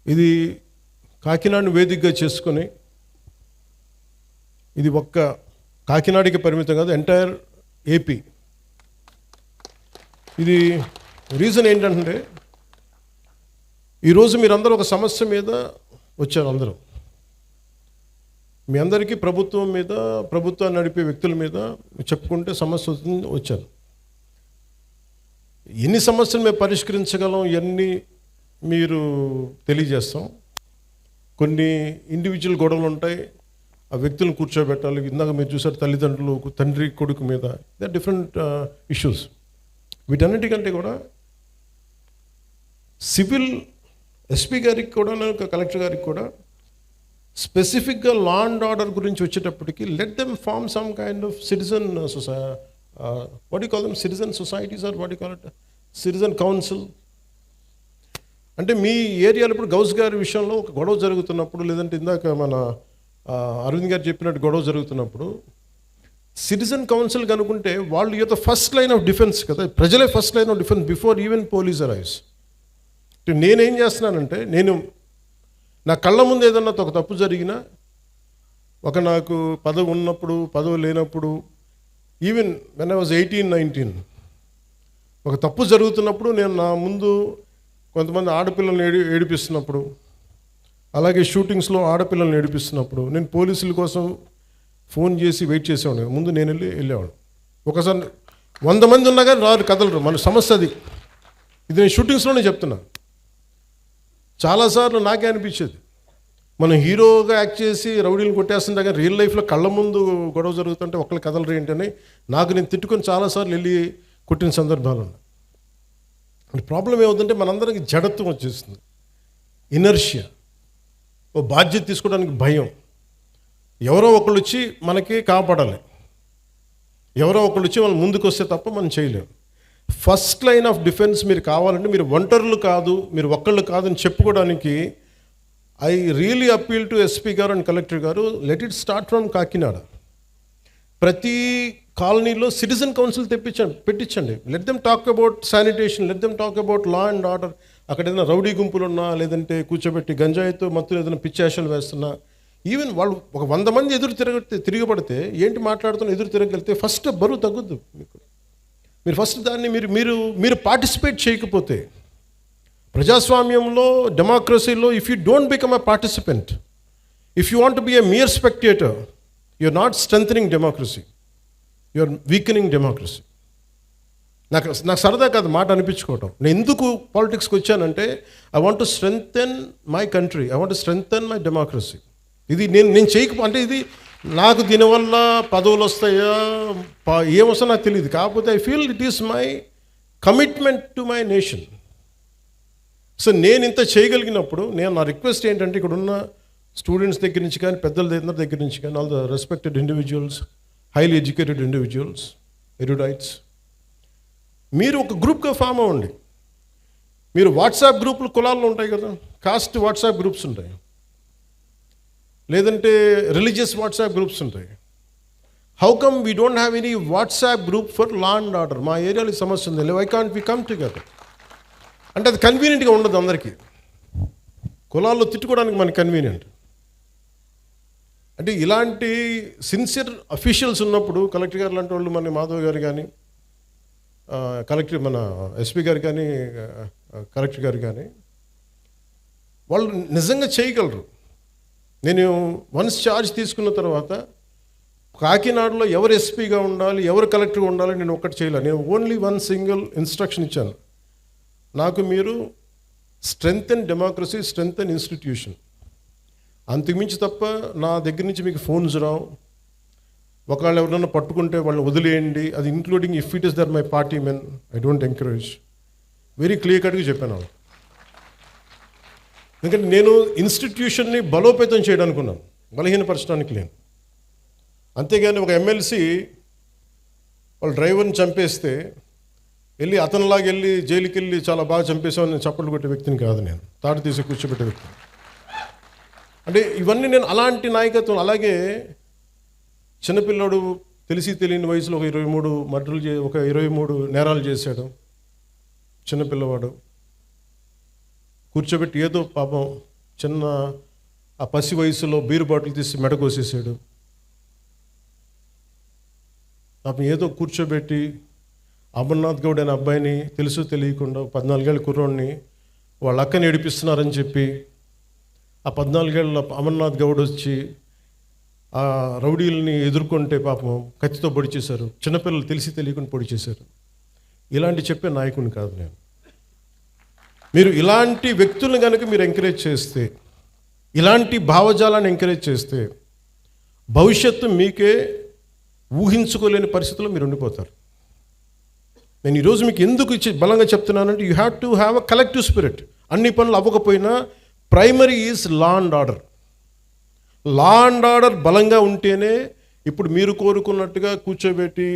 ఇది కాకినాడను వేదికగా చేసుకొని, ఇది ఒక్క కాకినాడకి పరిమితం కాదు, ఎంటైర్ ఏపీ. ఇది రీజన్ ఏంటంటే, ఈరోజు మీరందరూ ఒక సమస్య మీద వచ్చారు. అందరూ మీ అందరికీ ప్రభుత్వం మీద, ప్రభుత్వాన్ని నడిపే వ్యక్తుల మీద చెప్పుకుంటే సమస్య వచ్చారు. ఎన్ని సమస్యలు మేము పరిష్కరించగలం, ఇవన్నీ మీరు తెలియజేస్తాం. కొన్ని ఇండివిజువల్ గొడవలు ఉంటాయి, ఆ వ్యక్తులను కూర్చోబెట్టాలి. ఇందాక మీరు చూసారు తల్లిదండ్రులు, తండ్రి కొడుకు మీద, దే ఆర్ డిఫరెంట్ ఇష్యూస్. వీటన్నిటికంటే కూడా సివిల్ ఎస్పీ గారికి కూడా, కలెక్టర్ గారికి కూడా స్పెసిఫిక్గా లా అండ్ ఆర్డర్ గురించి వచ్చేటప్పటికి let them form some kind of citizen what you call them, citizen societies or what you call it, citizen council. అంటే మీ ఏరియాలో ఇప్పుడు గౌస్ గారి విషయంలో ఒక గొడవ జరుగుతున్నప్పుడు, లేదంటే ఇందాక మన అరవింద్ గారు చెప్పినట్టు గొడవ జరుగుతున్నప్పుడు సిటిజన్ కౌన్సిల్ కనుకుంటే వాళ్ళు you're the first line of defence కదా, ప్రజలే first line of defence before even police arrives. నేనేం చేస్తున్నానంటే, నేను నా కళ్ళ ముందు ఏదన్నా ఒక తప్పు జరిగినా, ఒక నాకు పదవి ఉన్నప్పుడు, పదవి లేనప్పుడు, ఈవెన్ వెన్ ఐ వాజ్ 18-19 ఒక తప్పు జరుగుతున్నప్పుడు నేను నా ముందు కొంతమంది ఆడపిల్లల్ని ఏడిపిస్తున్నప్పుడు, అలాగే షూటింగ్స్లో ఆడపిల్లల్ని ఏడిపిస్తున్నప్పుడు నేను పోలీసుల కోసం ఫోన్ చేసి వెయిట్ చేసేవాడు. ముందు నేను వెళ్ళేవాడు. ఒకసారి 100 మంది ఉన్నా కానీ రారు, కదలరు. మన సమస్య అది. ఇది నేను షూటింగ్స్లోనే చెప్తున్నా. చాలాసార్లు నాకే అనిపించేది, మనం హీరోగా యాక్ట్ చేసి రౌడీలు కొట్టేస్తుంటే కానీ రియల్ లైఫ్లో కళ్ళ ముందు గొడవ జరుగుతుంటే ఒకళ్ళు కదలరు ఏంటని నాకు నేను తిట్టుకొని చాలాసార్లు వెళ్ళి కొట్టిన సందర్భాలు ఉన్నాయి. ప్రాబ్లం ఏమవుతుందంటే మనందరికి జడత్వం వచ్చేస్తుంది, ఇనర్షియా, ఓ బాధ్యత తీసుకోవడానికి భయం. ఎవరో ఒకళ్ళు వచ్చి మనకి కాపాడాలి, ఎవరో ఒకళ్ళు వచ్చి వాళ్ళు ముందుకు వస్తే తప్ప మనం చేయలేము. ఫస్ట్ లైన్ ఆఫ్ డిఫెన్స్ మీరు కావాలంటే మీరు ఒంటరులు కాదు, మీరు ఒక్కళ్ళు కాదని చెప్పుకోవడానికి I really appeal to SP గారు అండ్ కలెక్టర్ గారు, let it start from Kakinada. ప్రతి కాలనీలో సిటిజన్ కౌన్సిల్ పెట్టించండి. Let them talk about sanitation, let them talk about law and order. అక్కడ ఏదైనా రౌడీ గుంపులు ఉన్నా, లేదంటే కూర్చోబెట్టి గంజాయితో మత్తులు ఏదైనా పిచ్చాషలు వేస్తున్నా, ఈవెన్ వాళ్ళు ఒక 100 మంది తిరగబడితే ఏంటి మాట్లాడుతున్నా ఎదురు తిరగలిగితే ఫస్ట్ బరువు తగ్గుద్దు మీకు. మీరు ఫస్ట్ దాన్ని మీరు పార్టిసిపేట్ చేయకపోతే, ప్రజాస్వామ్యంలో, డెమోక్రసీలో, if you don't become a participant, if you want be a mere spectator, you are not strengthening democracy, you are weakening democracy. నాకు సరదా కాదు మాట అనిపించుకోవటం. నేను ఎందుకు పాలిటిక్స్కి వచ్చానంటే, I want to strengthen my country, I want to strengthen my democracy. ఇది నేను అంటే ఇది నాకు దీనివల్ల పదవులు వస్తాయా ఏమొస్తా నాకు తెలియదు. కాకపోతే I feel it is my commitment to my nation. So నేను ఇంత చేయగలిగినప్పుడు నా రిక్వెస్ట్ ఏంటంటే, ఇక్కడ ఉన్న స్టూడెంట్స్ దగ్గర నుంచి కానీ, పెద్దల దగ్గర నుంచి కానీ, all the respected individuals, highly educated individuals, erudites, మీరు ఒక గ్రూప్గా ఫామ్ అవ్వండి. మీరు వాట్సాప్ గ్రూపులు కులాల్లో ఉంటాయి కదా, కాస్ట్ వాట్సాప్ గ్రూప్స్ ఉంటాయి, లేదంటే రిలీజియస్ వాట్సాప్ గ్రూప్స్ ఉంటాయి. How come we don't have any WhatsApp group for law and order? మా ఏరియాలో సమస్య ఉంది, why can't we come together? అంటే అది కన్వీనియంట్గా ఉండదు అందరికీ. కులాల్లో తిట్టుకోవడానికి మనకి కన్వీనియంట్. అంటే ఇలాంటి సిన్సియర్ అఫీషియల్స్ ఉన్నప్పుడు, కలెక్టర్ గారు లాంటి వాళ్ళు, మన మాధవ్ గారు కానీ, కలెక్టర్ మన ఎస్పీ గారు కానీ, కలెక్టర్ గారు కానీ, వాళ్ళు నిజంగా చేయగలరు. నేను వన్స్ ఛార్జ్ తీసుకున్న తర్వాత కాకినాడలో ఎవరు ఎస్పీగా ఉండాలి, ఎవరు కలెక్టర్గా ఉండాలి నేను ఒక్కటి చేయలేను. నేను ఓన్లీ వన్ సింగిల్ ఇన్స్ట్రక్షన్ ఇచ్చాను, నాకు మీరు స్ట్రెంథెన్ డెమోక్రసీ, స్ట్రెంథెన్ ఇన్స్టిట్యూషన్, అంతకుమించి తప్ప నా దగ్గర నుంచి మీకు ఫోన్స్ రావు. ఒకవేళ ఎవరైనా పట్టుకుంటే వాళ్ళని వదిలేయండి, అది including if it is there my party men, I don't encourage. Very clear కట్గా చెప్పాను. ఎందుకంటే నేను ఇన్స్టిట్యూషన్ని బలోపేతం చేయడానికి ఉన్నాను, బలహీనపరచడానికి లేను. అంతేగాని ఒక ఎమ్మెల్సీ వాళ్ళ డ్రైవర్ని చంపేస్తే వెళ్ళి అతనిలాగా వెళ్ళి జైలుకి వెళ్ళి చాలా బాగా చంపేసామని చప్పట్లు కొట్టే వ్యక్తిని కాదు నేను, తాడు తీసి కూర్చోబెట్టే వ్యక్తిని. అంటే ఇవన్నీ నేను అలాంటి నాయకత్వం. అలాగే చిన్నపిల్లాడు తెలిసి తెలియని వయసులో ఒక 23 మర్డర్లు ఒక 23 నేరాలు చేశాడు చిన్నపిల్లవాడు. కూర్చోబెట్టి ఏదో పాపం చిన్న ఆ పసి వయసులో బీరు బాటిల్ తీసి మెడకోసేసాడు. పాపం ఏదో కూర్చోబెట్టి అమర్నాథ్ గౌడ్ అనే అబ్బాయిని తెలుసు తెలియకుండా 14 ఏళ్ళ కుర్రోడిని వాళ్ళ అక్కని ఏడిపిస్తున్నారని చెప్పి ఆ 14 ఏళ్ళ అమర్నాథ్ గౌడ్ వచ్చి ఆ రౌడీలని ఎదుర్కొంటే పాపం కత్తితో పొడి చేశారు. చిన్నపిల్లలు తెలిసి తెలియకుండా పొడి చేశారు. ఇలాంటి చెప్పే నాయకుని కాదు నేను. మీరు ఇలాంటి వ్యక్తులను కనుక మీరు ఎంకరేజ్ చేస్తే, ఇలాంటి భావజాలాన్ని ఎంకరేజ్ చేస్తే భవిష్యత్తు మీకే ఊహించుకోలేని పరిస్థితుల్లో మీరు ఉండిపోతారు. నేను ఈరోజు మీకు ఎందుకు బలంగా చెప్తున్నానంటే, you have to have a collective spirit. అన్ని పనులు అవ్వకపోయినా primary is law and order. Law and order బలంగా ఉంటేనే ఇప్పుడు మీరు కోరుకున్నట్టుగా కూర్చోబెట్టి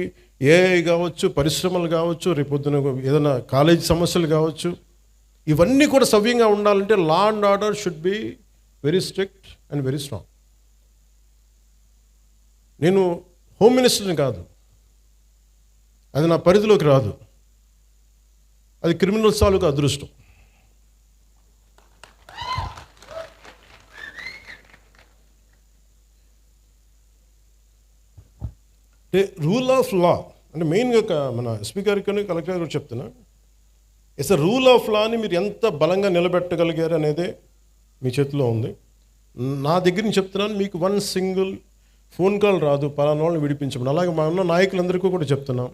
ఏఐ కావచ్చు, పరిశ్రమలు కావచ్చు, రేపొద్దున ఏదైనా కాలేజీ సమస్యలు కావచ్చు, ఇవన్నీ కూడా సవ్యంగా ఉండాలంటే లా and order should be very strict and very strong. నేను హోమ్ మినిస్టర్ని కాదు, అది నా పరిధిలోకి రాదు. అది క్రిమినల్స్ తాలూకు అదృష్టం. అంటే రూల్ ఆఫ్ లా అంటే మెయిన్గా మన ఎస్పీ గారికి కలెక్టర్ గారు చెప్తున్నా, ఇట్స్ అ రూల్ ఆఫ్ లాని మీరు ఎంత బలంగా నిలబెట్టగలిగారు అనేదే మీ చేతిలో ఉంది. నా దగ్గర నుంచి చెప్తున్నాను, మీకు వన్ సింగిల్ ఫోన్ కాల్ రాదు పలానా వాళ్ళని విడిపించమని. అలాగే మా ఉన్న నాయకులందరికీ కూడా చెప్తున్నాం,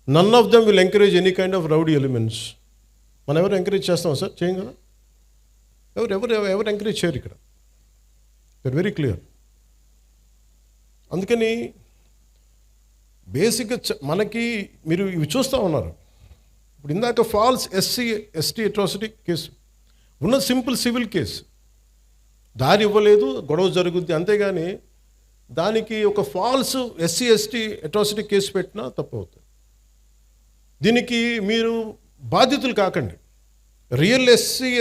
none of them will encourage any kind of rowdy elements. మనం ఎవరు ఎంకరేజ్ చేస్తాం సార్? చేయం కదా. ఎవరు ఎంకరేజ్ చేయరు ఇక్కడ. That very clear. అందుకని బేసిక్గా మనకి మీరు ఇవి చూస్తూ ఉన్నారు. ఇప్పుడు ఇందాక ఫాల్స్ ఎస్టీ అట్రాసిటీ కేసు ఉన్న సింపుల్ సివిల్ కేసు, దారి ఇవ్వలేదు, గొడవ జరుగుద్ది, అంతేగాని దానికి ఒక ఫాల్స్ ఎస్టీ అట్రాసిటీ కేసు పెట్టినా తప్పు అవుతుంది. దీనికి మీరు బాధితులు కాకండి. రియల్ ఎస్టీ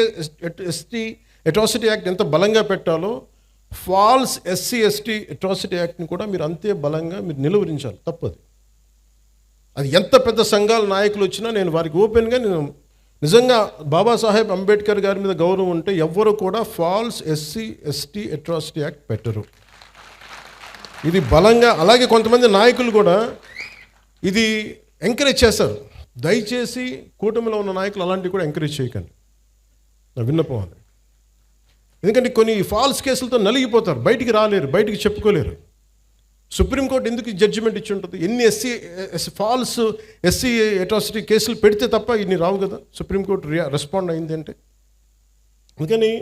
అట్రాసిటీ యాక్ట్ ఎంత బలంగా పెట్టాలో ఫాల్స్ ఎస్టీ అట్రాసిటీ యాక్ట్ని కూడా మీరు అంతే బలంగా మీరు నిలువరించాలి. తప్పది. అది ఎంత పెద్ద సంఘాల నాయకులు వచ్చినా నేను వారికి ఓపెన్గా, నేను నిజంగా బాబాసాహెబ్ అంబేద్కర్ గారి మీద గౌరవం ఉంటే ఎవ్వరు కూడా ఫాల్స్ ఎస్టీ అట్రాసిటీ యాక్ట్ పెట్టరు. ఇది బలంగా, అలాగే కొంతమంది నాయకులు కూడా ఇది ఎంకరేజ్ చేస్తారు. దయచేసి కూటమిలో ఉన్న నాయకులు అలాంటివి కూడా ఎంకరేజ్ చేయకండి, నా విన్నపం అది. ఎందుకంటే కొన్ని ఫాల్స్ కేసులతో నలిగిపోతారు, బయటికి రాలేరు, బయటికి చెప్పుకోలేరు. సుప్రీంకోర్టు ఎందుకు జడ్జిమెంట్ ఇచ్చి ఉంటుంది? ఎన్ని ఫాల్స్ ఎస్సీ అట్రాసిటీ కేసులు పెడితే తప్ప ఇన్ని రావు కదా. సుప్రీంకోర్టు రెస్పాండ్ అయింది అంటే. అందుకని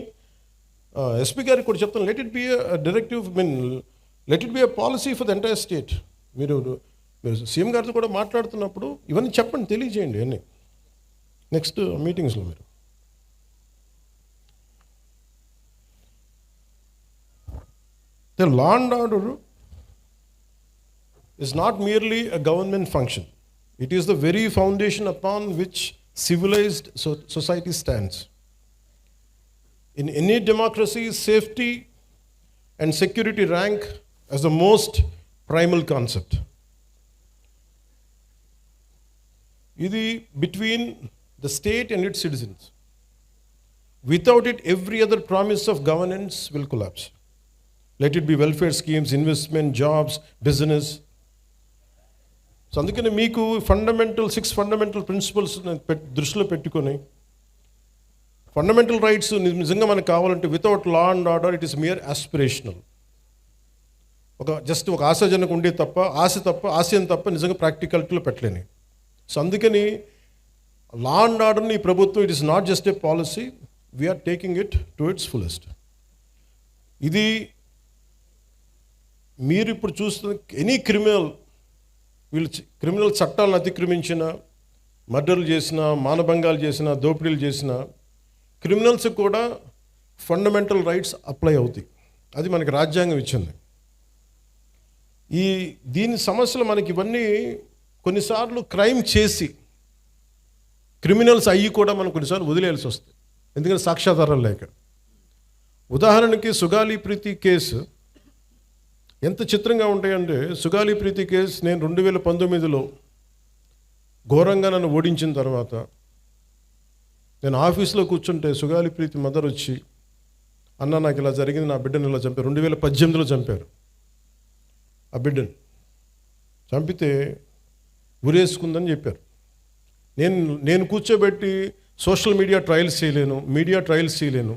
ఎస్పీ గారికి కూడా చెప్తాను, let it be directive, let it be policy for the entire state. మీరు సీఎం గారితో కూడా మాట్లాడుతున్నప్పుడు ఇవన్నీ చెప్పండి, తెలియజేయండి అన్నీ నెక్స్ట్ మీటింగ్స్లో. మీరు the law and order is not merely a government function. It is the very foundation upon which civilized society stands. In any democracy, safety and security rank as the most primal concept. Idi between the state and its citizens. Without it, every other promise of governance will collapse. Let it be welfare schemes, investment, jobs, business. So అందుకని మీకు six fundamental principles దృష్టిలో పెట్టుకొని, fundamental rights నిజంగా మనకు కావాలంటే without law and order it is mere aspirational. Just ఒక ఆశాజనకు ఉండే తప్ప, ఆశయం తప్ప నిజంగా ప్రాక్టికాలిటీలో పెట్టలేని. సో అందుకని లా అండ్ ఆర్డర్ని ఈ ప్రభుత్వం, it is not just a policy, we're taking it to its fullest. ఇది మీరు ఇప్పుడు చూస్తున్న ఎనీ క్రిమినల్ చట్టాలను అతిక్రమించిన, మర్డర్లు చేసిన, మానభంగాలు చేసిన, దోపిడీలు చేసిన క్రిమినల్స్ కూడా ఫండమెంటల్ రైట్స్ అప్లై అవుతాయి. అది మనకి రాజ్యాంగం ఇచ్చింది. దీని సమస్యలు మనకి ఇవన్నీ కొన్నిసార్లు క్రైమ్ చేసి క్రిమినల్స్ అయ్యి కూడా మనం కొన్నిసార్లు వదిలేయాల్సి వస్తుంది, ఎందుకంటే సాక్ష్యాధారాలు లేక. ఉదాహరణకి సుగాలి ప్రీతి కేసు ఎంత చిత్రంగా ఉంటాయంటే, సుగాలి ప్రీతి కేసు నేను 2019లో ఘోరంగా నన్ను ఓడించిన తర్వాత నేను ఆఫీస్లో కూర్చుంటే సుగాలి ప్రీతి మదర్ వచ్చి అన్న నాకు ఇలా జరిగింది, నా బిడ్డను ఇలా చంపారు. 2018లో చంపారు ఆ బిడ్డను. చంపితే ఉరేసుకుందని చెప్పారు. నేను కూర్చోబెట్టి సోషల్ మీడియా ట్రయల్స్ చేయలేను.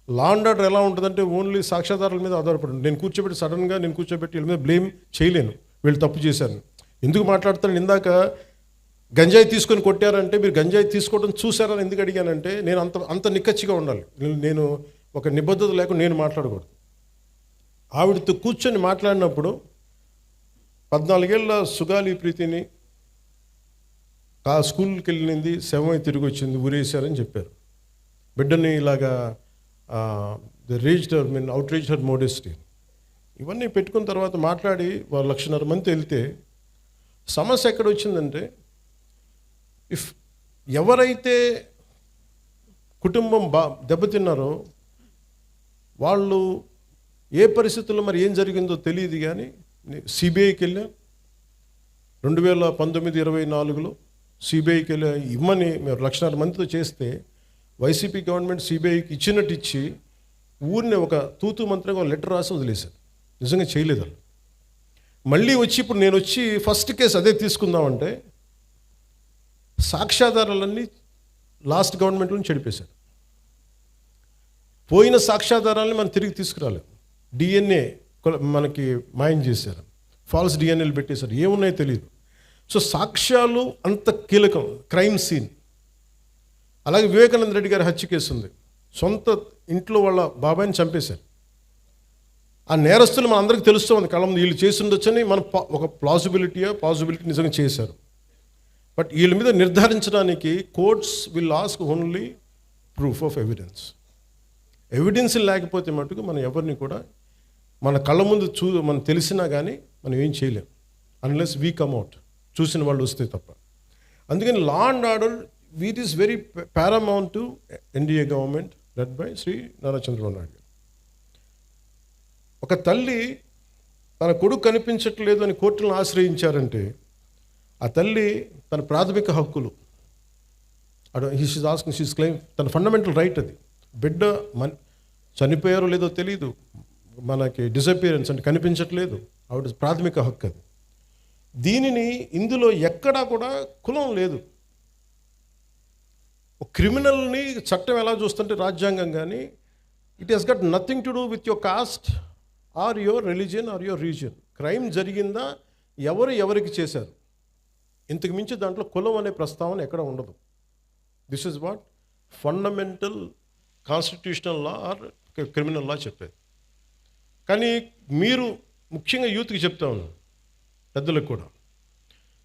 లా అండ్ ఆర్డర్ ఎలా ఉంటుందంటే ఓన్లీ సాక్ష్యాధారాల మీద ఆధారపడి నేను కూర్చోబెట్టి వీళ్ళ మీద బ్లేమ్ చేయలేను, వీళ్ళు తప్పు చేశారు. ఎందుకు మాట్లాడతాను? ఇందాక గంజాయి తీసుకొని కొట్టారంటే మీరు గంజాయి తీసుకోవడం చూసారని ఎందుకు అడిగానంటే నేను అంత నిక్కచ్చిగా ఉండాలి. నేను ఒక నిబద్ధత లేకుండా నేను మాట్లాడకూడదు. ఆవిడతో కూర్చొని మాట్లాడినప్పుడు 14 ఏళ్ళ సుగాలి ప్రీతిని ఆ స్కూల్కి వెళ్ళింది, శవమై తిరిగి వచ్చింది, ఊరేశారని చెప్పారు. బిడ్డని ఇలాగా అవుట్రీచ్ హర్ మోడెస్టీ ఇవన్నీ పెట్టుకున్న తర్వాత మాట్లాడి వాళ్ళు 1,50,000 మంది వెళ్తే సమస్య ఎక్కడ వచ్చిందంటే, ఎవరైతే కుటుంబం దెబ్బతిన్నారో వాళ్ళు ఏ పరిస్థితుల్లో మరి ఏం జరిగిందో తెలియదు. కానీ సిబిఐకి వెళ్ళా 2019-24లో సిబిఐకి వెళ్ళా ఇమ్మని మేము 1,00,000 మందితో చేస్తే వైసీపీ గవర్నమెంట్ సిబిఐకి ఇచ్చినట్టు ఇచ్చి ఊరిని ఒక తూతూ మంత్రంగా లెటర్ రాసి వదిలేశారు. నిజంగా చేయలేదు వాళ్ళు. మళ్ళీ వచ్చి ఇప్పుడు నేను వచ్చి ఫస్ట్ కేసు అదే తీసుకుందామంటే సాక్ష్యాధారాలన్నీ లాస్ట్ గవర్నమెంట్లో చెడిపేశారు. పోయిన సాక్ష్యాధారాలని మనం తిరిగి తీసుకురాలేదు. డిఎన్ఏ మనకి మాయం చేశారు, ఫాల్స్ డిఎన్ఏలు పెట్టేశారు, ఏమున్నాయో తెలియదు. సో సాక్ష్యాలు అంత కీలకం. Crime scene. అలాగే వివేకానంద రెడ్డి గారి హత్య కేసు ఉంది. సొంత ఇంట్లో వాళ్ళ బాబాయిని చంపేశారు. ఆ నేరస్తులు మన అందరికీ తెలుస్తూ ఉంది, కళ్ళ ముందు వీళ్ళు చేసి ఉండొచ్చని మనం ఒక పాసిబిలిటీ నిజంగా చేశారు. బట్ వీళ్ళ మీద నిర్ధారించడానికి courts will ask only proof of evidence. Evidence లేకపోతే మటుకు మనం ఎవరిని కూడా మన కళ్ళ ముందు మనం తెలిసినా కానీ మనం ఏం చేయలేం, అన్లెస్ వీ కమ్అవుట్, చూసిన వాళ్ళు వస్తే తప్ప. అందుకని law and order it is very paramount to NDA government led by Shri Nara Chandrababu Naidu. ఒక తల్లి తన కొడుకు కనిపించట్లేదు అని కోర్టులను ఆశ్రయించారంటే ఆ తల్లి తన ప్రాథమిక హక్కులు షీస్ క్లెయిమ్, తన ఫండమెంటల్ రైట్ అది. బిడ్డ చనిపోయారో లేదో తెలియదు, మనకి డిసపియరెన్స్ అంటే కనిపించట్లేదు, ఆవిడ ప్రాథమిక హక్కు అది. దీనిని ఇందులో ఎక్కడా కూడా కులం లేదు. క్రిమినల్ని చట్టం ఎలా చూస్తుంటే రాజ్యాంగం కానీ it has got nothing to do with your caste or your religion or your region. Crime జరిగిందా, ఎవరికి చేశారు, ఇంతకు మించి దాంట్లో కులం అనే ప్రస్తావన ఎక్కడ ఉండదు. This is what fundamental constitutional law or criminal law చెప్పేది. కానీ మీరు ముఖ్యంగా యూత్కి చెప్తా ఉన్నాను, పెద్దలకు కూడా,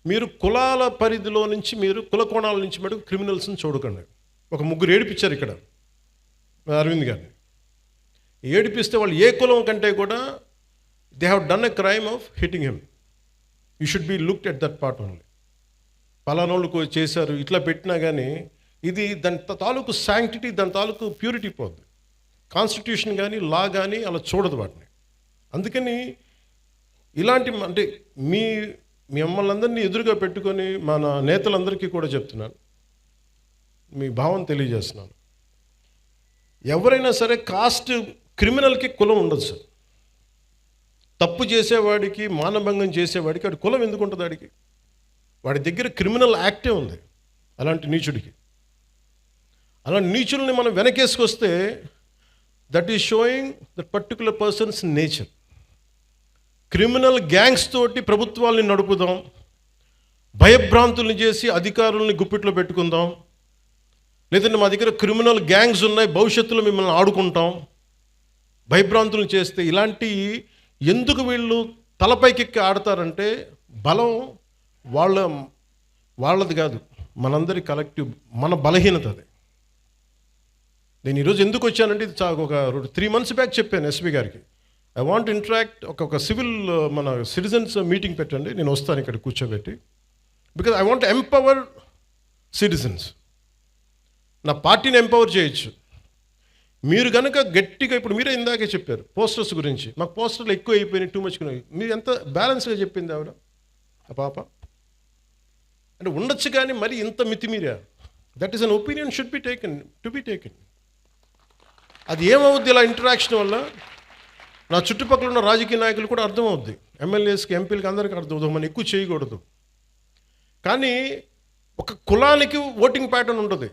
మీరు కులాల పరిధిలో నుంచి మీరు కుల కోణాల నుంచి మటుకు క్రిమినల్స్ని చూడకండి. ఒక 3 ఏడిపించారు ఇక్కడ అరవింద్ గారిని. ఏడిపిస్తే వాళ్ళు ఏ కులం కంటే కూడా they have done a crime of hitting him. You should be looked at that part only. పలానోళ్ళు చేశారు ఇట్లా పెట్టినా కానీ ఇది దాని తాలూకు శాంక్టిటీ, దాని తాలూకు ప్యూరిటీ పోద్ది. కాన్స్టిట్యూషన్ కానీ లా కానీ అలా చూడదు వాటిని. అందుకని ఇలాంటి అంటే మిమ్మల్ని అందరినీ ఎదురుగా పెట్టుకొని మన నేతలందరికీ కూడా చెప్తున్నాను, మీ భావం తెలియజేస్తున్నాను. ఎవరైనా సరే కాస్ట్ క్రిమినల్కి కులం ఉండదు సార్. తప్పు చేసేవాడికి, మానభంగం చేసేవాడికి వాడి కులం ఎందుకు ఉంటుంది? వాడి దగ్గర క్రిమినల్ యాక్టే ఉంది. అలాంటి నీచుడికి, అలాంటి నీచుల్ని మనం వెనకేసుకొస్తే that is showing that particular person's nature. Criminal gangs తోటి ప్రభుత్వాల్ని నడుపుదాం, భయభ్రాంతుల్ని చేసి అధికారుల్ని గుప్పిట్లో పెట్టుకుందాం, లేదంటే మా దగ్గర క్రిమినల్ గ్యాంగ్స్ ఉన్నాయి భవిష్యత్తులో మిమ్మల్ని ఆడుకుంటాం, భయభ్రాంతులను చేస్తే ఇలాంటి ఎందుకు వీళ్ళు తలపైకెక్కి ఆడతారంటే బలం వాళ్ళది కాదు, మనందరి కలెక్టివ్, మన బలహీనత అది. నేను ఈరోజు ఎందుకు వచ్చానంటే ఇది ఒక 3 months బ్యాక్ చెప్పాను ఎస్పీ గారికి, ఐ వాంట్ ఇంటరాక్ట్, ఒక సివిల్ మన సిటిజన్స్ మీటింగ్ పెట్టండి, నేను వస్తాను ఇక్కడ కూర్చోబెట్టి, because I want empower citizens. నా పార్టీని ఎంపవర్ చేయొచ్చు. మీరు కనుక గట్టిగా, ఇప్పుడు మీరే ఇందాకే చెప్పారు పోస్టర్స్ గురించి, మాకు పోస్టర్లు ఎక్కువ అయిపోయినాయి, టూ మచ్. మీరు ఎంత బ్యాలెన్స్గా చెప్పింది ఆవిడ, ఆ పాప. అంటే ఉండొచ్చు కానీ మరి ఇంత మితిమీరా. That is an opinion should be taken, to be taken. అది ఏమవుద్ది ఇలా ఇంటరాక్షన్ వల్ల? నా చుట్టుపక్కల ఉన్న రాజకీయ నాయకులు కూడా అర్థమవుద్ది, ఎమ్మెల్యేస్కి ఎంపీలకి అందరికీ అర్థమవుతుంది మనం ఎక్కువ చేయకూడదు. కానీ ఒక కులానికి ఓటింగ్ ప్యాటర్న్ ఉంటుంది,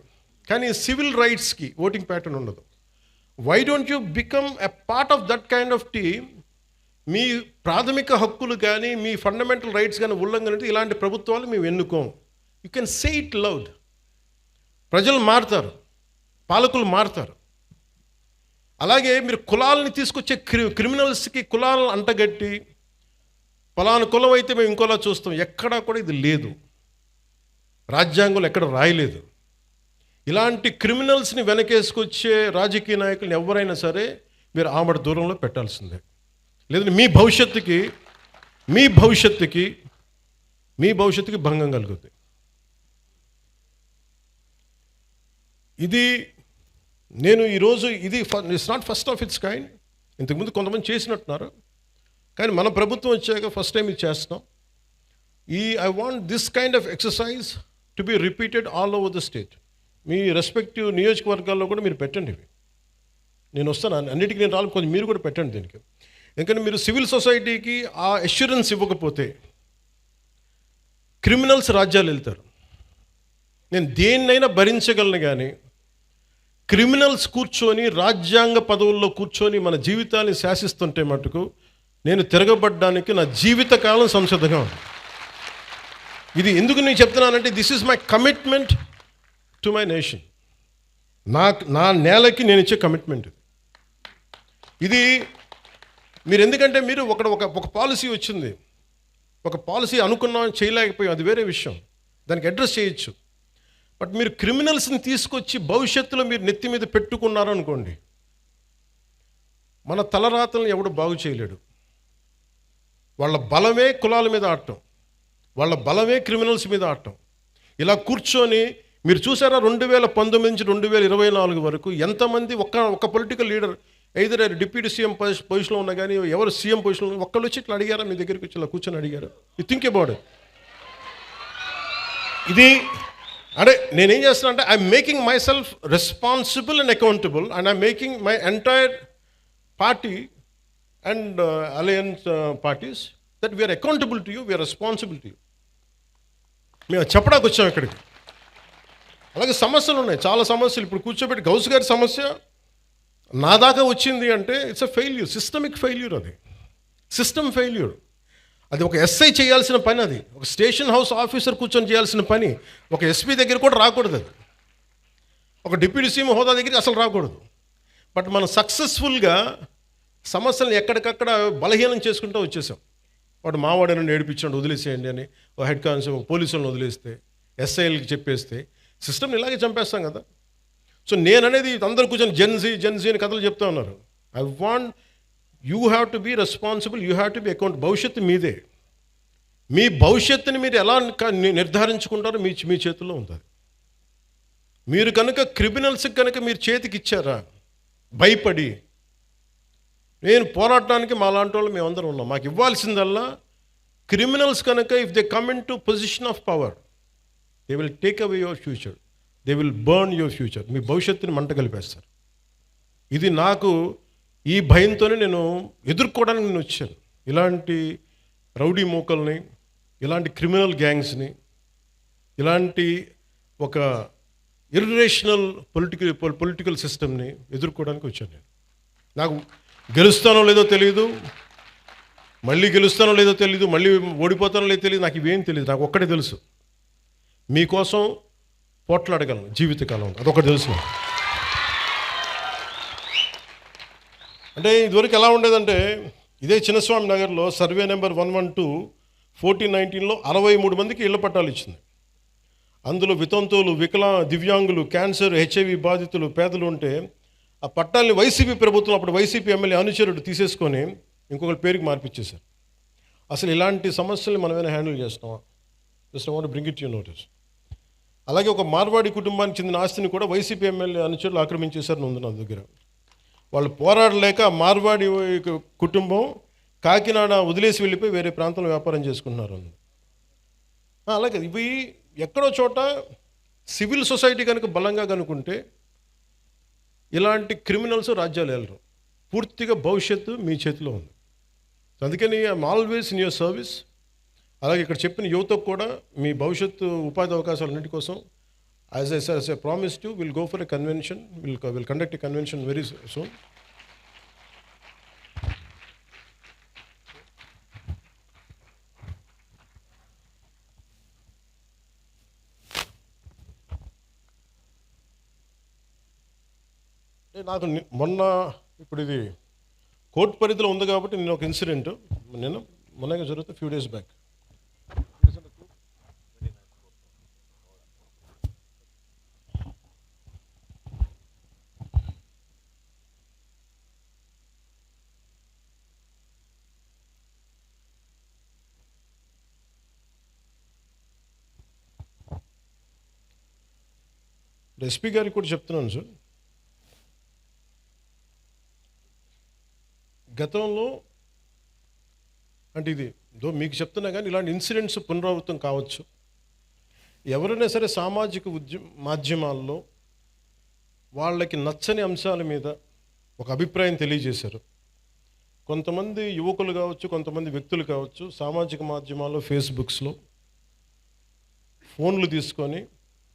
కానీ సివిల్ రైట్స్కి ఓటింగ్ ప్యాటర్న్ ఉండదు. Why don't you become a part of that kind of team? మీ ప్రాథమిక హక్కులు కానీ మీ ఫండమెంటల్ రైట్స్ కానీ ఉల్లంఘన అంటే ఇలాంటి ప్రభుత్వాలు మేము ఎన్నుకోం. You can say it loud. ప్రజలు మారుతారు, పాలకులు మారుతారు. అలాగే మీరు కులాలని తీసుకొచ్చే క్రిమినల్స్కి కులాలను అంటగట్టి పలానా కులం అయితే మేము ఇంకోలా చూస్తాం, ఎక్కడా కూడా ఇది లేదు, రాజ్యాంగంలో ఎక్కడ రాయలేదు. ఇలాంటి క్రిమినల్స్ని వెనకేసుకొచ్చే రాజకీయ నాయకులను ఎవరైనా సరే మీరు ఆమడ దూరంలో పెట్టాల్సిందే, లేదంటే మీ భవిష్యత్తుకి భంగం కలుగుతుంది. ఇది నేను ఈరోజు ఇది it's not first of it's kind. ఇంతకుముందు కొంతమంది చేసినట్టున్నారు, కానీ మన ప్రభుత్వం వచ్చాక ఫస్ట్ టైం ఇది చేస్తున్నాం. I want this kind of exercise to be repeated all over the state. Me respective నియోజకవర్గాల్లో కూడా మీరు పెట్టండి ఇవి. నేను వస్తాను, అన్నిటికీ నేను రాను, కొంచెం మీరు కూడా పెట్టండి దీనికి. ఎందుకంటే మీరు సివిల్ సొసైటీకి ఆ అష్యూరెన్స్ ఇవ్వకపోతే క్రిమినల్స్ రాజ్యాలు వెళ్తారు. నేను దేన్నైనా భరించగలను, కానీ క్రిమినల్స్ కూర్చొని రాజ్యాంగ పదవుల్లో కూర్చొని మన జీవితాన్ని శాసిస్తుంటే మటుకు నేను తిరగబడ్డానికి నా జీవితకాలం సంసిద్ధంగా ఉంది. ఇది ఎందుకు నేను చెప్తున్నానంటే this is my commitment to my nation. నా నేలకి నేను ఇచ్చే కమిట్మెంట్ ఇది. మీరు ఎందుకంటే మీరు ఒక పాలసీ వచ్చింది, ఒక పాలసీ అనుకున్నాం చేయలేకపోయాం, అది వేరే విషయం, దానికి అడ్రస్ చేయొచ్చు. బట్ మీరు క్రిమినల్స్ని తీసుకొచ్చి భవిష్యత్తులో మీరు నెత్తి మీద పెట్టుకున్నారనుకోండి, మన తలరాతలను ఎవడు బాగు చేయలేడు. వాళ్ళ బలమే కులాల మీద ఆడటం, వాళ్ళ బలమే క్రిమినల్స్ మీద ఆడటం. ఇలా కూర్చొని మీరు చూసారా 2019 నుంచి 2024 వరకు ఎంతమంది ఒక political leader either deputy CM పొజిషన్లో ఉన్నా కానీ ఎవరు సీఎం పొజిషన్లో ఒక్కళ్ళు వచ్చి ఇట్లా అడిగారా, మీ దగ్గరికి వచ్చి ఇలా కూర్చొని అడిగారు? You think about it. ఇది అంటే నేనేం చేస్తున్నా అంటే I'm making myself responsible and accountable, and I'm making my entire party and alliance parties that we're accountable to you, we're responsible to you. మేము చెప్పడానికి వచ్చాం ఇక్కడికి. అలాగే సమస్యలు ఉన్నాయి, చాలా సమస్యలు. ఇప్పుడు కూర్చోబెట్టి గౌస్ గారి సమస్య నా దాకా వచ్చింది అంటే it's a failure, systemic failure. అది సిస్టమ్ ఫెయిల్యూర్. అది ఒక ఎస్ఐ చేయాల్సిన పని, అది ఒక స్టేషన్ హౌస్ ఆఫీసర్ కూర్చొని చేయాల్సిన పని. ఒక ఎస్పీ దగ్గర కూడా రాకూడదు, అది ఒక డిప్యూటీ సీఎం హోదా దగ్గరికి అసలు రాకూడదు. బట్ మనం సక్సెస్ఫుల్గా సమస్యలను ఎక్కడికక్కడ బలహీనం చేసుకుంటూ వచ్చేసాం. వాడు మావాడని ఏడిపించండి వదిలేసేయండి అని ఒక హెడ్ కానిస్టేబుల్ పోలీసులను వదిలేస్తే, ఎస్ఐలకి చెప్పేస్తే సిస్టమ్ని ఇలాగే చంపేస్తాం కదా. సో నేననేది అందరూ కూర్చొని జెన్జీ అని కథలు చెప్తా ఉన్నారు. I want you have to be responsible, you have to be account. భవిష్యత్తు మీదే. మీ భవిష్యత్తుని మీరు ఎలా నిర్ధారించుకుంటారో మీ చేతుల్లో ఉంటుంది. మీరు కనుక క్రిమినల్స్కి కనుక మీరు చేతికి ఇచ్చారా భయపడి, నేను పోరాడటానికి మా లాంటి వాళ్ళు మేమందరం ఉన్నాం. మాకు ఇవ్వాల్సిందల్లా క్రిమినల్స్ కనుక if they come in to position of power they will take away your future, they will burn your future. మీ భవిష్యత్తుని మంట కలిపేస్తారు. ఇది నాకు ఈ భయంతోనే నేను ఎదుర్కోవడానికి నేను వచ్చాను. ఇలాంటి రౌడీ మూకల్ని, ఇలాంటి క్రిమినల్ గ్యాంగ్స్ని, ఇలాంటి ఒక ఇర్రేషనల్ పొలిటికల్ సిస్టమ్ని ఎదుర్కోవడానికి వచ్చాను నేను. నాకు గెలుస్తానో లేదో తెలియదు, మళ్ళీ గెలుస్తానో లేదో తెలియదు, మళ్ళీ ఓడిపోతానో లేదో తెలియదు, నాకు ఇవేం తెలియదు. నాకు ఒక్కటే తెలుసు, మీకోసం పోట్లాడగలను జీవితకాలం, అదొకటి తెలుసు. అంటే ఇదివరకు ఎలా ఉండేదంటే ఇదే చిన్నస్వామి నగర్లో సర్వే నెంబర్ 112 1419లో 63 మందికి ఇళ్ల పట్టాలు ఇచ్చింది. అందులో వితంతువులు, దివ్యాంగులు, క్యాన్సర్, హెచ్ఐవి బాధితులు, పేదలు ఉంటే ఆ పట్టాలని వైసీపీ ప్రభుత్వం, అప్పుడు వైసీపీ ఎమ్మెల్యే అనుచరుడు తీసేసుకొని ఇంకొకరి పేరుకి మార్పిచ్చేశారు. అసలు ఇలాంటి సమస్యల్ని మనమేనా హ్యాండిల్ చేస్తామా? Just I want to bring it to your notice. అలాగే ఒక మార్వాడి కుటుంబానికి చెందిన ఆస్తిని కూడా వైసీపీ ఎమ్మెల్యే అనుచరులు ఆక్రమించేశారని ఉంది నా దగ్గర. వాళ్ళు పోరాడలేక మార్వాడి కుటుంబం కాకినాడ వదిలేసి వెళ్ళిపోయి వేరే ప్రాంతంలో వ్యాపారం చేసుకుంటున్నారు. అలాగే ఇవి ఎక్కడో చోట సివిల్ సొసైటీ కనుక బలంగా కనుకుంటే ఇలాంటి క్రిమినల్స్ రాజ్యాలు వెళ్ళరు. పూర్తిగా భవిష్యత్తు మీ చేతిలో ఉంది. అందుకని I'm always in your service. అలాగే ఇక్కడ చెప్పిన యువతకు కూడా మీ భవిష్యత్తు ఉపాధి అవకాశాలన్నింటి కోసం as I promised you will go for a convention, will conduct a convention very soon. నాకు మొన్న ఇప్పుడు ఇది కోర్టు పరిధిలో ఉంది కాబట్టి నేను ఒక ఇన్సిడెంట్ మొన్నగా జరుగుతుంది ఫ్యూ డేస్ బ్యాక్. ఎస్పీ గారికి కూడా చెప్తున్నాను సార్, గతంలో అంటే ఇది మీకు చెప్తున్నా కానీ ఇలాంటి ఇన్సిడెంట్స్ పునరావృతం కావచ్చు. ఎవరైనా సరే సామాజిక మాధ్యమాల్లో వాళ్ళకి నచ్చని అంశాల మీద ఒక అభిప్రాయం తెలియజేశారు. కొంతమంది యువకులు కావచ్చు, కొంతమంది వ్యక్తులు కావచ్చు, సామాజిక మాధ్యమాల్లో ఫేస్బుక్స్లో ఫోన్లు తీసుకొని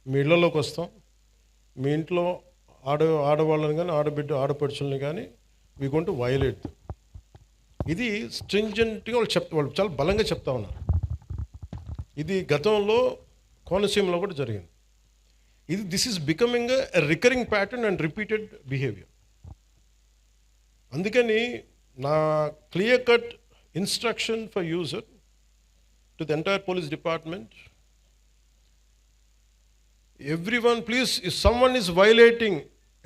మీ ఇళ్లలోకి వస్తాం, మీ ఇంట్లో ఆడవాళ్ళని కానీ ఆడపడుచుల్ని కానీ వీ గోయింగ్ టు వయలేట్. ఇది స్ట్రింజెంట్గా వాళ్ళు చాలా బలంగా చెప్తా ఉన్నారు. ఇది గతంలో కోనసీమలో కూడా జరిగింది. This is becoming a recurring pattern and repeated behaviour. అందుకని నా clear cut instruction for user to the entire police department, everyone please, if someone is violating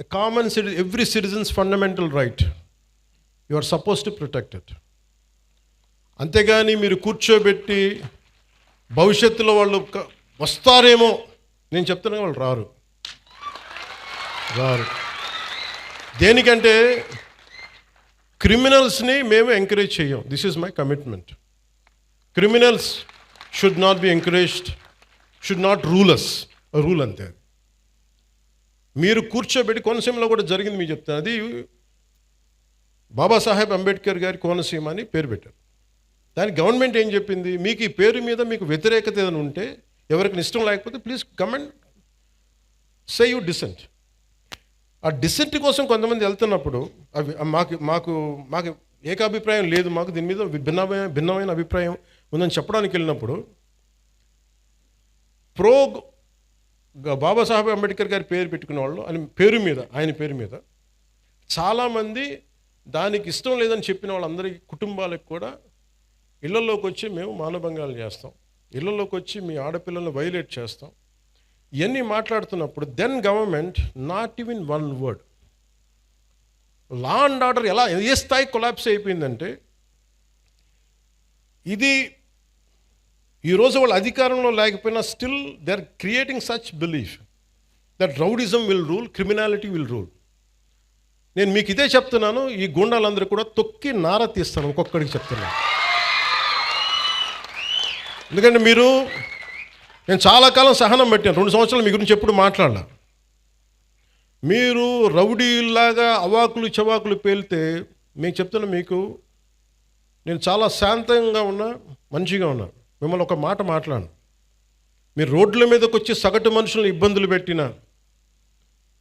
a common every citizen's fundamental right, you are supposed to protect it. అంతేగాని మీరు కూర్చోబెట్టి భవిష్యత్తులో వాళ్ళు వస్తారేమో, నేను చెప్తున్నా వాళ్ళు రారు. దేనికంటే క్రిమినల్స్ని మేము ఎంకరేజ్ చేయం. This is my commitment. Criminals should not be encouraged, should not rule rule అంతే. మీరు కూర్చోబెట్టి కోనసీమలో కూడా జరిగింది మీకు చెప్తాను. అది బాబాసాహెబ్ అంబేద్కర్ గారి కోనసీమ అని పేరు పెట్టారు. దానికి గవర్నమెంట్ ఏం చెప్పింది, మీకు ఈ పేరు మీద మీకు వ్యతిరేకత ఏదైనా ఉంటే, ఎవరికి ఇష్టం లేకపోతే please come and say you dissent. ఆ డిసెంట్ కోసం కొంతమంది వెళ్తున్నప్పుడు అవి మాకు ఏకాభిప్రాయం లేదు, మాకు దీని మీద భిన్నమైన అభిప్రాయం ఉందని చెప్పడానికి వెళ్ళినప్పుడు బాబాసాహెబ్ అంబేద్కర్ గారి పేరు పెట్టుకునే వాళ్ళు ఆయన పేరు మీద చాలామంది దానికి ఇష్టం లేదని చెప్పిన వాళ్ళందరికీ కుటుంబాలకు కూడా ఇళ్లలోకి వచ్చి మేము మానభంగాలు చేస్తాం, ఇళ్లలోకి వచ్చి మీ ఆడపిల్లల్ని వైలేట్ చేస్తాం, ఇవన్నీ మాట్లాడుతున్నప్పుడు then government not even one word. Law and order ఏ స్థాయి కొలాప్స్ అయిపోయిందంటే, ఇది ఈరోజు వాళ్ళు అధికారంలో లేకపోయినా still they are creating such belief that rowdyism will rule, criminality will rule. నేను మీకు ఇదే చెప్తున్నాను, ఈ గూండాలందరూ కూడా తొక్కి నార తీస్తాను, ఒక్కొక్కడికి చెప్తున్నాను. ఎందుకంటే నేను చాలా కాలం సహనం పెట్టాను, 2 సంవత్సరాలు మీ గురించి ఎప్పుడు మాట్లాడాల. మీరు రౌడీలాగా అవాకులు చవాకులు పేలితే మీకు చెప్తున్నా, నేను చాలా శాంతంగా ఉన్నా, మంచిగా ఉన్నా. మిమ్మల్ని ఒక మాట మాట్లాడను. మీరు రోడ్ల మీదకి వచ్చి సగటు మనుషులను ఇబ్బందులు పెట్టినా,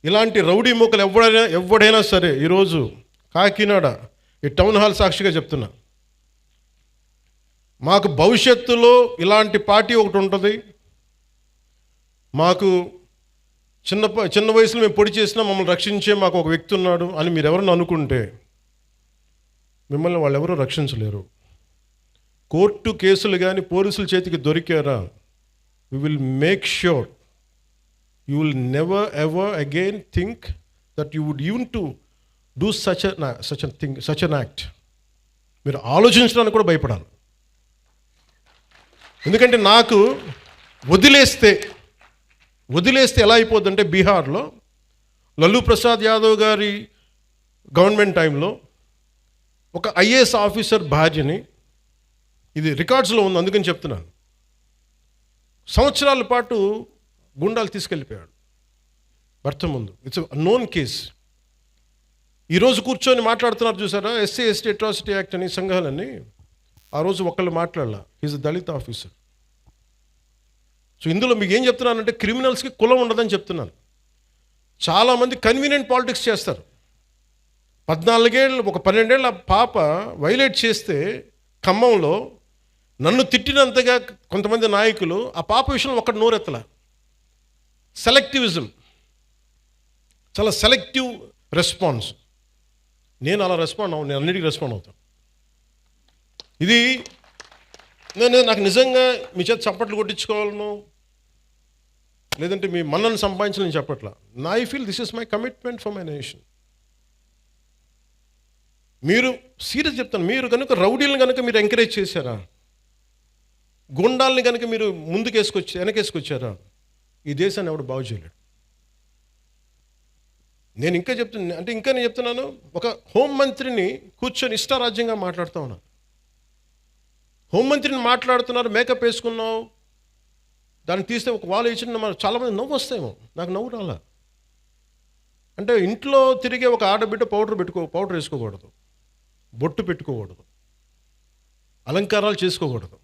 ఇలాంటి రౌడీ మూకలు ఎవడైనా సరే, ఈరోజు కాకినాడ ఈ టౌన్ హాల్ సాక్షిగా చెప్తున్నా, మాకు భవిష్యత్తులో ఇలాంటి పార్టీ ఒకటి ఉంటుంది. మాకు చిన్న వయసులో మేము పొడి చేసినా మమ్మల్ని రక్షించే మాకు ఒక వ్యక్తి ఉన్నాడు అని మీరు ఎవరైనా అనుకుంటే, మిమ్మల్ని వాళ్ళు ఎవరూ రక్షించలేరు. కోర్టు కేసులు కానీ పోలీసుల చేతికి దొరికారా, we will make sure you will never ever again think that you would even to do such an act. మీరు ఆలోచించడానికి కూడా భయపడాలి. ఎందుకంటే నాకు వదిలేస్తే ఎలా అయిపోద్దంటే, బీహార్లో లల్లూ ప్రసాద్ యాదవ్ గారి గవర్నమెంట్ టైంలో ఒక ఐఏఎస్ ఆఫీసర్ భార్యని, ఇది రికార్డ్స్లో ఉంది అందుకని చెప్తున్నాను, సంవత్సరాల పాటు గుండాలు తీసుకెళ్ళిపోయాడు భర్త ముందు. It's known case. ఈరోజు కూర్చొని మాట్లాడుతున్నారు చూసారా, ఎస్సీ ఎస్టీ అట్రాసిటీ యాక్ట్ అని సంఘాలన్నీ. ఆ రోజు ఒక్కళ్ళు మాట్లాడాల, ఈజ్ దళిత ఆఫీసర్. సో ఇందులో మీకు ఏం చెప్తున్నానంటే, క్రిమినల్స్కి కులం ఉండదని చెప్తున్నాను. చాలామంది కన్వీనియంట్ పాలిటిక్స్ చేస్తారు. 14 ఏళ్ళు, ఒక 12 ఏళ్ళ పాప వైలేట్ చేస్తే ఖమ్మంలో నన్ను తిట్టినంతగా కొంతమంది నాయకులు ఆ పాప విషయంలో ఒక్కటి నోరెత్తల. సెలెక్టివిజం, చాలా సెలెక్టివ్ రెస్పాన్స్. నేను అలా రెస్పాండ్ అవ్వను, నేను అన్నిటికీ రెస్పాండ్ అవుతాను. ఇది నాకు నిజంగా మీ చేత చప్పట్లు కొట్టించుకోవాలను, లేదంటే మీ మన్నను సంపాదించాలని చెప్పట్లా. I feel this is my commitment for my nation. మీరు సీరియస్ చెప్తాను, మీరు కనుక రౌడీలను కనుక మీరు ఎంకరేజ్ చేశారా, గుండాల్ని కనుక మీరు వెనకేసుకొచ్చారా, ఈ దేశాన్ని ఎవడు బాగు చేయలేడు. నేను చెప్తున్నాను, ఒక హోంమంత్రిని కూర్చొని ఇష్టారాజ్యంగా మాట్లాడుతూ ఉన్నాను. హోంమంత్రిని మాట్లాడుతున్నారు, మేకప్ వేసుకున్నావు, దాన్ని తీస్తే ఒక వాళ్ళు ఇచ్చిన చాలామంది నవ్వు వస్తాయేమో, నాకు నవ్వు రాలా. అంటే ఇంట్లో తిరిగే ఒక ఆడబిడ్డ పౌడర్ వేసుకోకూడదు, బొట్టు పెట్టుకోకూడదు, అలంకారాలు చేసుకోకూడదు.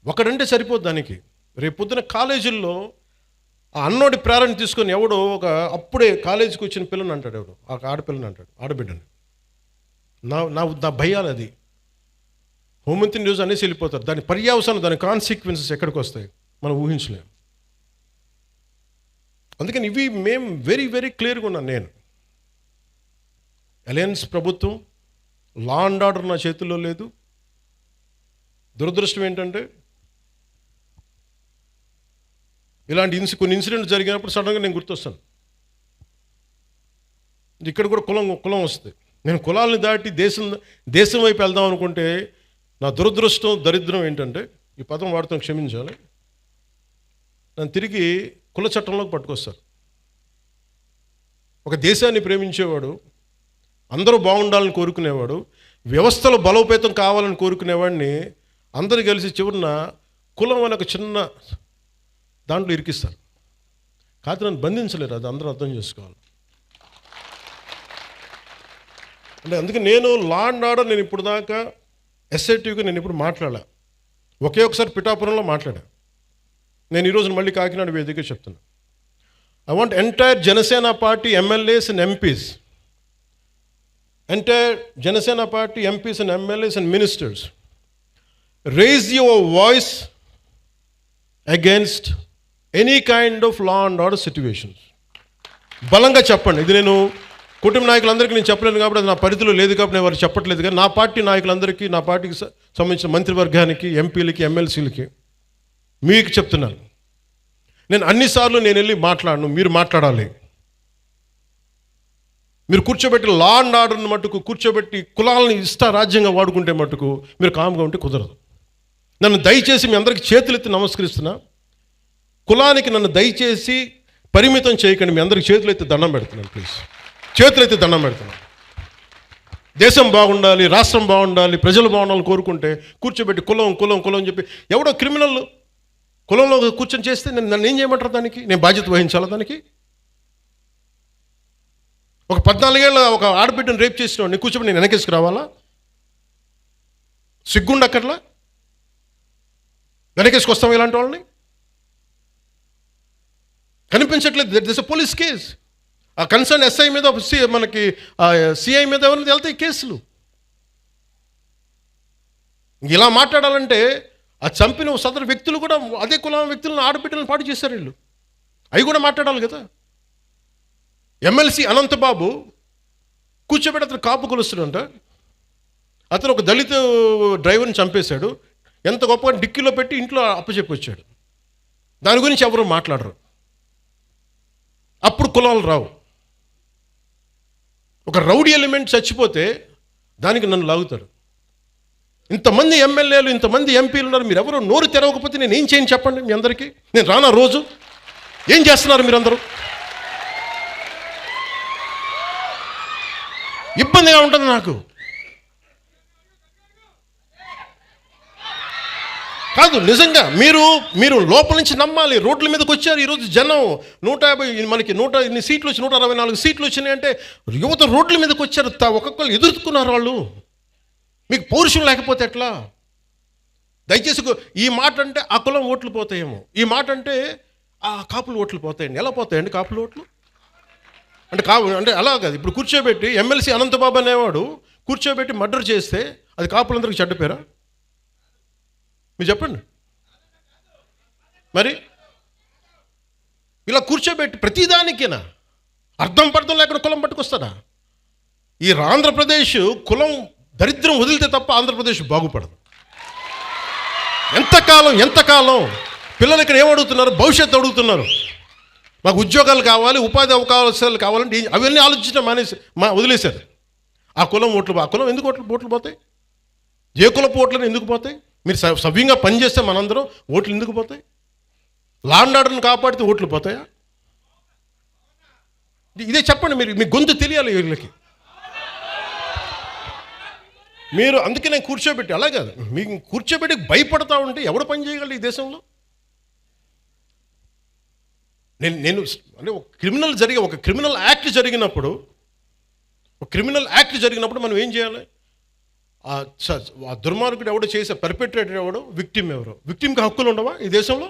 ఒకడంటే సరిపోద్ది దానికి. రేపు పొద్దున కాలేజీల్లో ఆ అన్నోడి ప్రేరణ తీసుకొని ఎవడో ఒక అప్పుడే కాలేజీకి వచ్చిన పిల్లని అంటాడు, ఎవడు ఆ ఆడపిల్లని అంటాడు, ఆడబిడ్డని. నా భయాలు అది. హోంమంత్రి న్యూస్ అనేసి వెళ్ళిపోతారు. దాని పర్యావసానం, దాని కాన్సిక్వెన్సెస్ ఎక్కడికి వస్తాయి మనం ఊహించలేము. అందుకని ఇవి మేము వెరీ వెరీ క్లియర్గా ఉన్నాను. నేను అలయన్స్ ప్రభుత్వం, లా అండ్ ఆర్డర్ నా చేతుల్లో లేదు. దురదృష్టం ఏంటంటే, ఇలాంటి కొన్ని ఇన్సిడెంట్ జరిగినప్పుడు సడన్గా నేను గుర్తొస్తాను. ఇక్కడ కూడా కులం వస్తుంది. నేను కులాలను దాటి దేశం వైపు వెళ్దాం అనుకుంటే, నా దురదృష్టం, దరిద్రం ఏంటంటే, ఈ పదం వాడుతాం, క్షమించాలి, నన్ను తిరిగి కుల చట్టంలోకి పట్టుకొస్తారు. ఒక దేశాన్ని ప్రేమించేవాడు, అందరూ బాగుండాలని కోరుకునేవాడు, వ్యవస్థలో బలోపేతం కావాలని కోరుకునేవాడిని అందరూ కలిసి చివరిన కులం అనే ఒక చిన్న దాంట్లో ఇరికిస్తారు. కాదు, నన్ను బంధించలేరు. అది అందరూ అర్థం చేసుకోవాలి. అంటే అందుకే నేను లా అండ్ ఆర్డర్, నేను ఇప్పుడు దాకా ఎస్ఐటీగా నేను ఇప్పుడు మాట్లాడా. ఒకసారి పిఠాపురంలో మాట్లాడా. నేను ఈరోజు మళ్ళీ కాకినాడ వేదిక చెప్తున్నా. I want entire Janasena party MLAs and MPs, entire Janasena party MPs and MLAs and ministers, raise your voice against any kind of law and order situations. బలంగా చెప్పండి. ఇది నేను కుటుంబ నాయకులందరికీ నేను చెప్పలేను కాబట్టి, అది నా పరిధిలో లేదు కాబట్టి నేను వారు చెప్పట్లేదు. కానీ నా పార్టీ నాయకులందరికీ, నా పార్టీకి సంబంధించిన మంత్రివర్గానికి, ఎంపీలకి, ఎమ్మెల్సీలకి మీకు చెప్తున్నాను, నేను అన్నిసార్లు నేను వెళ్ళి మాట్లాడను, మీరు మాట్లాడాలి. మీరు కూర్చోబెట్టి లా అండ్ ఆర్డర్ని మట్టుకు కూర్చోబెట్టి కులాలని రాజ్యంగా వాడుకుంటే మట్టుకు మీరు కామ్గా ఉంటే కుదరదు. నన్ను దయచేసి మీ అందరికీ చేతులెత్తి నమస్కరిస్తున్నా. కులానికి నన్ను దయచేసి పరిమితం చేయకండి. మీ అందరికి చేతులెత్తి దండం పెడుతున్నాను. ప్లీజ్ చేతులెత్తి దండం పెడుతున్నాను. దేశం బాగుండాలి, రాష్ట్రం బాగుండాలి, ప్రజలు బాగుండాలని కోరుకుంటే కూర్చోబెట్టి కులం అని చెప్పి ఎవడో క్రిమినల్ కులంలో కూర్చొని చేస్తే నన్ను ఏం చేయమంటారు? దానికి నేను బాధ్యత వహించాలా? దానికి ఒక 14 ఏళ్ళ ఒక ఆడబిడ్డను రేప్ చేసిన వాడిని కూర్చోబెట్టి నేను వెనకేసుకు రావాలా? సిగ్గుండక్కర్లా? వెనకేసుకొస్తాం ఇలాంటి వాళ్ళని? కనిపించట్లేదు. That is a police case. ఆ కన్సర్న్ ఎస్ఐ మీద, మనకి సిఐ మీద ఎవరి మీద వెళ్తాయి కేసులు. ఇలా మాట్లాడాలంటే ఆ చంపిన సదరు వ్యక్తులు కూడా అదే కులం వ్యక్తులను, ఆడబిడ్డలను పాటు చేశారు వీళ్ళు. అవి కూడా మాట్లాడాలి కదా. ఎమ్మెల్సీ అనంతబాబు కూర్చోబెట్టి అతను కాపు కొలుస్తాడంట. అతను ఒక దళిత డ్రైవర్ని చంపేశాడు. ఎంత గొప్పగా డిక్కీలో పెట్టి ఇంట్లో అప్పచెప్పి వచ్చాడు. దాని గురించి ఎవరు మాట్లాడరు. అప్పుడు కులాలు రావు. ఒక రౌడీ ఎలిమెంట్ చచ్చిపోతే దానికి నన్ను లాగుతాడు. ఇంతమంది ఎమ్మెల్యేలు, ఇంతమంది ఎంపీలు ఉన్నారు, మీరు ఎవరు నోరు తెరవకపోతే నేను ఏం చేయను చెప్పండి? మీ అందరికీ నేను రానా? రోజు ఏం చేస్తున్నారు మీరందరూ? ఇబ్బందిగా ఉంటుంది నాకు. కాదు, నిజంగా మీరు లోపల నుంచి నమ్మాలి. రోడ్ల మీదకి వచ్చారు ఈరోజు జనం. 150 మనకి 100 సీట్లు వచ్చి 164 సీట్లు వచ్చినాయి అంటే యువత రోడ్ల మీదకి వచ్చారు. ఒక్కొక్కరు ఎదుర్కొన్నారు వాళ్ళు. మీకు పౌరుషం లేకపోతే ఎట్లా? దయచేసి ఈ మాట అంటే ఆ కులం ఓట్లు పోతాయేమో, ఈ మాట అంటే ఆ కాపులు ఓట్లు పోతాయండి. ఎలా పోతాయండి కాపులు ఓట్లు? అంటే అలా కాదు. ఇప్పుడు కూర్చోబెట్టి ఎమ్మెల్సీ అనంతబాబు అనేవాడు కూర్చోబెట్టి మర్డర్ చేస్తే అది కాపులందరికీ చెడ్డ పేరా? మీరు చెప్పండి. మరి ఇలా కూర్చోబెట్టి ప్రతిదానికేనా అర్థం పర్థం లేకుండా కులం పట్టుకొస్తాడా? ఈ ఆంధ్రప్రదేశ్ కులం దరిద్రం వదిలితే తప్ప ఆంధ్రప్రదేశ్ బాగుపడదు. ఎంతకాలం పిల్లలు ఇక్కడ ఏమడుగుతున్నారు? భవిష్యత్తు అడుగుతున్నారు. మాకు ఉద్యోగాలు కావాలి, ఉపాధి అవకాశాలు కావాలంటే అవన్నీ ఆలోచించడం వదిలేశారు. ఆ కులం ఎందుకు ఓట్లు పోతాయి? ఏ కులపు ఓట్లను ఎందుకు పోతాయి? మీరు సవ్యంగా పనిచేస్తే మనందరం ఓట్లు ఎందుకు పోతాయి? లా అండ్ ఆర్డర్ని కాపాడితే ఓట్లు పోతాయా? ఇదే చెప్పండి. మీ గొంతు తెలియాలి వీళ్ళకి. మీరు అందుకే నేను కూర్చోబెట్టి అలా కాదు, మీకు కూర్చోబెట్టి భయపడతా ఉంటే ఎవడు పని చేయగలడు ఈ దేశంలో? నేను అంటే ఒక క్రిమినల్ యాక్ట్ జరిగినప్పుడు మనం ఏం చేయాలి? ఆ దుర్మార్గుడు ఎవడో చేసే పర్పెట్రేటర్ ఎవడో, విక్టిమ్ ఎవరో. విక్టిమ్కి హక్కులు ఉండవా ఈ దేశంలో?